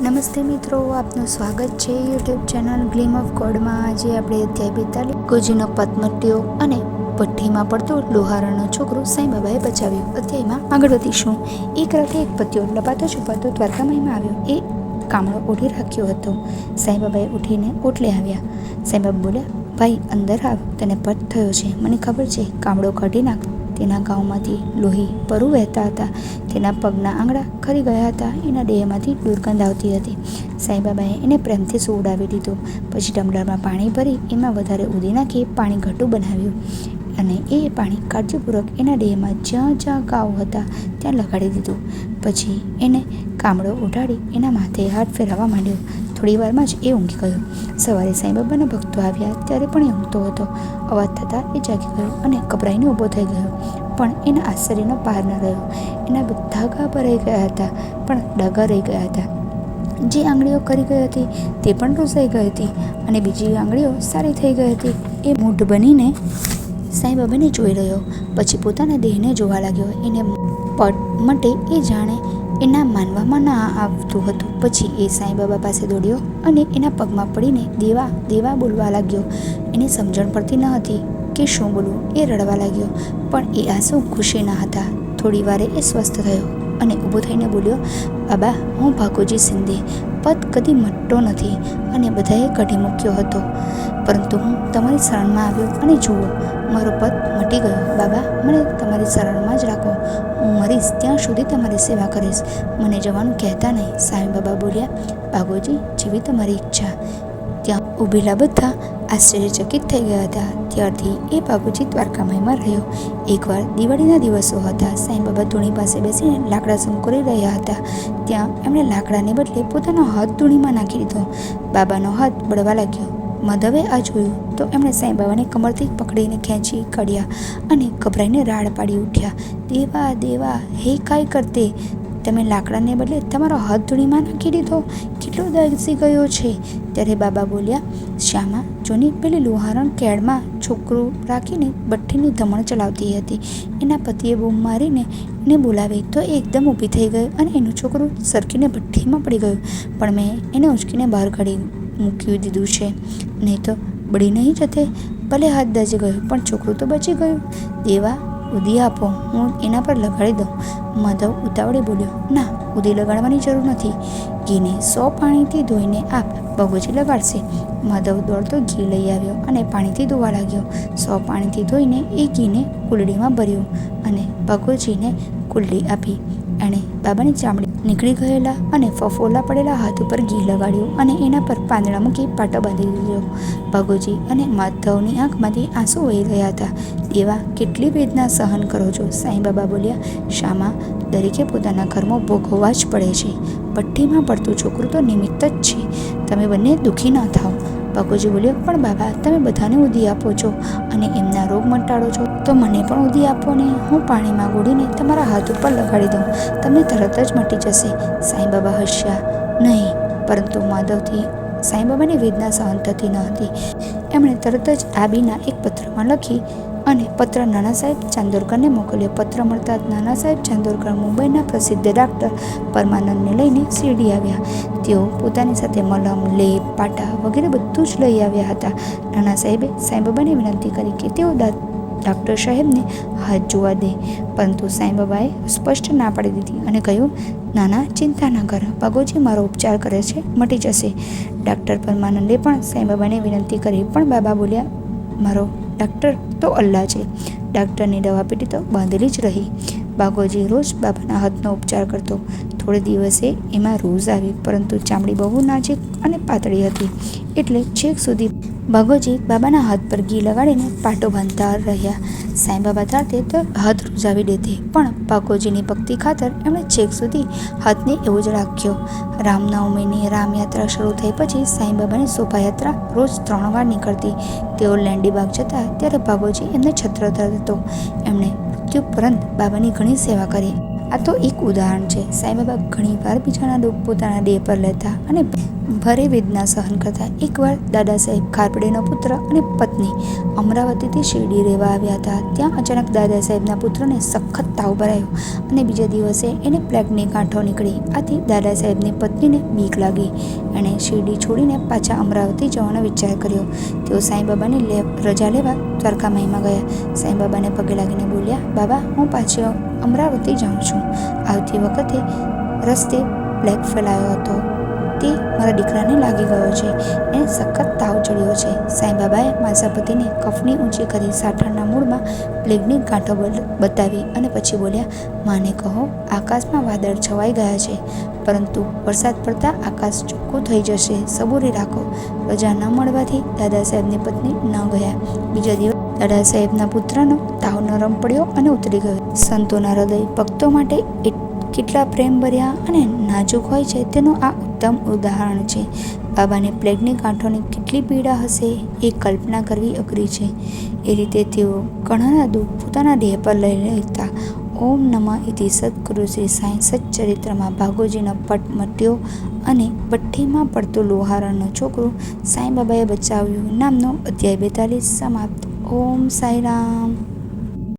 નમસ્તે મિત્રો, આપનું સ્વાગત છે યુટ્યુબ ચેનલ ગ્લીમ ઓફ ગોડમાં। આજે આપણે અધ્યાય 42 ગોજીનો પતમટ્યો અને ભઠ્ઠીમાં પડતો લુહારાનો છોકરો સાંઈબાબાએ બચાવ્યો અધ્યાયમાં આગળ વધીશું। એક રાતે એક પત્યો લપાતો છુપાતો દ્વારકામાઈમાં આવ્યો। એ કામળો ઓઢી રાખ્યો હતો। સાંઈબાબાએ ઉઠીને ઓટલે આવ્યા। સાંઈબાબા બોલ્યા, ભાઈ અંદર આવ, તને પટ થયો છે, મને ખબર છે, કામળો કાઢી નાખ। તેના ગાઉમાંથી લોહી પરું વહેતા હતા, તેના પગના આંગળા ખરી ગયા હતા, એના દેહમાંથી દુર્ગંધ આવતી હતી। સાંઈબાબાએ એને પ્રેમથી સુવડાવી દીધો। પછી ટમ્બલરમાં પાણી ભરી એમાં વધારે ઉધી નાખી પાણી ઘટું બનાવ્યું અને એ પાણી કાળજીપૂર્વક એના દેહમાં જ્યાં જ્યાં ઘાવ હતા ત્યાં લગાડી દીધું। પછી એને કામળો ઉઠાડી એના માથે હાથ ફેરવવા માંડ્યો। થોડી વારમાં જ એ ઊંઘી ગયો। સવારે સાંઈબાબાના ભક્તો આવ્યા ત્યારે પણ એ ઊંઘતો હતો। અવાજ થતાં એ જાગી ગયો અને ગભરાઈને ઊભો થઈ ગયો, પણ એના આશ્ચર્યનો પાર ન રહ્યો। એના બધા ઘા ભરાઈ ગયા હતા, પણ ડાઘા રહી ગયા હતા। જે આંગળીઓ કરી ગઈ હતી તે પણ રોસાઈ ગઈ હતી અને બીજી આંગળીઓ સારી થઈ ગઈ હતી। એ મૂઢ બનીને સાંઈબાબાને જોઈ રહ્યો, પછી પોતાના દેહને જોવા લાગ્યો। એને પટ માટે એ જાણે એના માનવામાં ના આવતું હતું। પછી એ સાંઈબાબા પાસે દોડ્યો અને એના પગમાં પડીને દેવા દેવા બોલવા લાગ્યો। એને સમજણ પડતી ન હતી કે શું બોલવું। એ રડવા લાગ્યો, પણ એ આંસુ ખુશીના હતા। થોડી વારે એ સ્વસ્થ થયો અને ઊભો થઈને બોલ્યો, બાબા, હું ભાગોજી સિંધે, પદ કદી મટતો નથી અને બધાએ કાઢી મૂક્યો હતો, પરંતુ હું તમારી શરણમાં આવ્યો અને જુઓ, મારો પદ મટી ગયો। બાબા, મને તમારી શરણમાં જ રાખો, હું મરીશ ત્યાં સુધી તમારી સેવા કરીશ, મને જવાનું કહેતા નહીં। સાંઈબાબા બોલ્યા, ભાગોજી, જેવી તમારી ઈચ્છા। ત્યાં ઊભેલા બધા આશ્ચર્યચકિત થઈ ગયા હતા। ત્યારથી એ ભાગોજી દ્વારકામાઈમાં રહ્યો। એકવાર દિવાળીના દિવસો હતા। સાંઈબાબા ધૂણી પાસે બેસીને લાકડા સંકોરી રહ્યા હતા। ત્યાં એમણે લાકડાને બદલે પોતાનો હાથ ધૂણીમાં નાખી દીધો। બાબાનો હાથ બળવા લાગ્યો। માધવે આ જોયું તો એમણે સાંઈબાબાને કમરથી પકડીને ખેંચી કાઢ્યા અને ગભરાઈને રાડ પાડી ઉઠ્યા, દેવા દેવા, હે કાંઈ કરતે, તમે લાકડાને બદલે તમારો હાથ ધૂણીમાં નાખી દીધો, કેટલો દાઝી ગયો છે। ત્યારે બાબા બોલ્યા, શ્યામા જોની પેલી લુહારણ કેળમાં છોકરું રાખીને ભઠ્ઠીની ધમણ ચલાવતી હતી, એના પતિએ બૂમ મારીને એને બોલાવી તો એ એકદમ ઊભી થઈ ગઈ અને એનું છોકરું સરકીને ભઠ્ઠીમાં પડી ગયું, પણ મેં એને ઉંચકીને બહાર કાઢી મૂકી દીધું છે, નહીં તો બળી નહીં જતે। ભલે હાથ દાઝી ગયો, પણ છોકરું તો બચી ગયું। દેવા, ઉધી આપો, હું એના પર લગાડી દઉં। માધવ ઉતાવળે બોલ્યો, ના, ઉધી લગાડવાની જરૂર નથી, ઘીને 100 પાણીથી ધોઈને આપ, ભાગોજી લગાડશે। માધવ દોડતો ઘી લઈ આવ્યો અને પાણીથી ધોવા લાગ્યો। 100 પાણીથી ધોઈને એ ઘીને કુલડીમાં ભર્યું અને ભાગોજીને કુલડી આપી। એણે બાબાની ચામડી નીકળી ગયેલા અને ફફોલા પડેલા હાથ ઉપર ઘી લગાડ્યું અને એના પર પાંદડા મૂકી પાટો બાંધી દીધો। ભાગોજી અને માધવની આંખમાંથી આંસુ વહી ગયા હતા। દેવા, કેટલી વેદના સહન કરો છો? સાંઈબાબા બોલ્યા, શામા, દરેકે પોતાના કર્મો ભોગવવા જ પડે છે, ભઠ્ઠીમાં પડતું છોકરું તો નિમિત્ત જ છે, તમે બંને દુઃખી ન થાઓ। ભાગોજી બોલ્યો, પણ બાબા, તમે બધાને ઉધી આપો છો અને એમના રોગ મટાડો છો, તો મને પણ ઉધી આપો ને, હું પાણીમાં ગોળીને તમારા હાથ ઉપર લગાડી દઉં, તમને તરત જ મટી જશે। સાંઈબાબા હસ્યા નહીં, પરંતુ માધવથી સાંઈબાબાની વેદના સહન થતી ન હતી। એમણે તરત જ આબીના એક પત્રમાં લખી અને પત્ર નાના સાહેબ ચાંદોરકરને મોકલ્યો। પત્ર મળતા જ નાના સાહેબ ચાંદોરકર મુંબઈના પ્રસિદ્ધ ડાક્ટર પરમાનંદને લઈને શિરડી આવ્યા। તેઓ પોતાની સાથે મલમ, લેપ, પાટા વગેરે બધું જ લઈ આવ્યા હતા। નાના સાહેબે સાંઈબાબાને વિનંતી કરી કે તેઓ ડાક્ટર સાહેબને હાથ જોવા દે, પરંતુ સાંઈબાબાએ સ્પષ્ટ ના પાડી દીધી અને કહ્યું, નાના, ચિંતા ન કર, ભાગોજી મારો ઉપચાર કરે છે, મટી જશે। ડાક્ટર પરમાનંદે પણ સાંઈબાબાને વિનંતી કરી, પણ બાબા બોલ્યા, મારો ડાક્ટર તો અલ્લાહ છે, ડાક્ટરની દવા પેટી તો બાંધેલી જ રહી। ભાગોજી રોજ બાબાના હાથનો ઉપચાર કરતો। થોડે દિવસે એમાં રૂઝ આવી, પરંતુ ચામડી બહુ નાજુક અને પાતળી હતી, એટલે છેક સુધી ભાગોજી બાબાના હાથ પર ઘી લગાડીને પાટો બાંધતા રહ્યા। સાંઈબાબા ધારતે તો હાથ રૂઝાવી દેતે, પણ ભાગોજીની ભક્તિ ખાતર એમણે છેક સુધી હાથને એવો જ રાખ્યો। રામનવમીની રામયાત્રા શરૂ થઈ પછી સાંઈબાબાની શોભાયાત્રા રોજ 3 વાર નીકળતી। તેઓ લેંડીબાગ જતા ત્યારે ભાગોજી એમને છત્ર ધરતો। એમણે મૃત્યુપર્યંત બાબાની ઘણી સેવા કરી આ તો એક ઉદાહરણ છે. સાંઈબાબા ઘણીવાર બીજાના દુઃખ પોતાના દેહ પર લેતા અને ભારે વેદના સહન કરતા. એકવાર દાદા સાહેબ ખારપડેનો પુત્ર અને પત્ની અમરાવતીથી શિરડી રહેવા આવ્યા હતા. ત્યાં અચાનક દાદા સાહેબના પુત્રને સખત તાવ ભરાયો અને બીજા દિવસે એને પ્લેગની ગાંઠો નીકળી. આથી દાદા સાહેબની પત્નીને બીક લાગી. એણે શિરડી છોડીને પાછા અમરાવતી જવાનો વિચાર કર્યો. તેઓ સાંઈબાબાની રજા લેવા દ્વારકામાઈમાં ગયા. સાંઈબાબાને પગે લાગીને બોલ્યા, બાબા, હું પાછો અમરાવતી જાઉં છું. આવતી વખતે રસ્તે પ્લેગ ફેલાયો હતો. તે મારા દીકરાને લાગી ગયો છે. એને સખત તાવ ચડ્યો છે. સાંઈબાબાએ માસાપતિને કફની ઊંચી કરી સાઠાના મૂળમાં પ્લેગની ગાંઠો બતાવી અને પછી બોલ્યા, માને કહો, આકાશમાં વાદળ છવાઈ ગયા છે, પરંતુ વરસાદ પડતા આકાશ ચોખ્ખું થઈ જશે. સબૂરી રાખો. રજા ન મળવાથી દાદા સાહેબની પત્ની ન ગયા. બીજા દિવસ દાદા સાહેબના પુત્રનો તાવ નરમ પડ્યો અને ઉતરી ગયો. સંતોના હૃદય ભક્તો માટે કેટલા પ્રેમભર્યા અને નાજુક હોય છે તેનું આ ઉત્તમ ઉદાહરણ છે. બાબાને પ્લેગની ગાંઠોની કેટલી પીડા હશે એ કલ્પના કરવી અઘરી છે. એ રીતે તેઓ ઘણાના દુઃખ પોતાના દેહ પર લઈ લેતા. ઓમ નમઃ ઇતિ સદગુરુ શ્રી સાંઈ સચ્ચરિત્રમાં ભાગોજીનો પટ મટ્યો અને ભઠ્ઠીમાં પડતું લોહારણનું છોકરું સાંઈબાબાએ બચાવ્યું નામનો અધ્યાય 42 સમાપ્ત. ઓમ સાંઈરામ.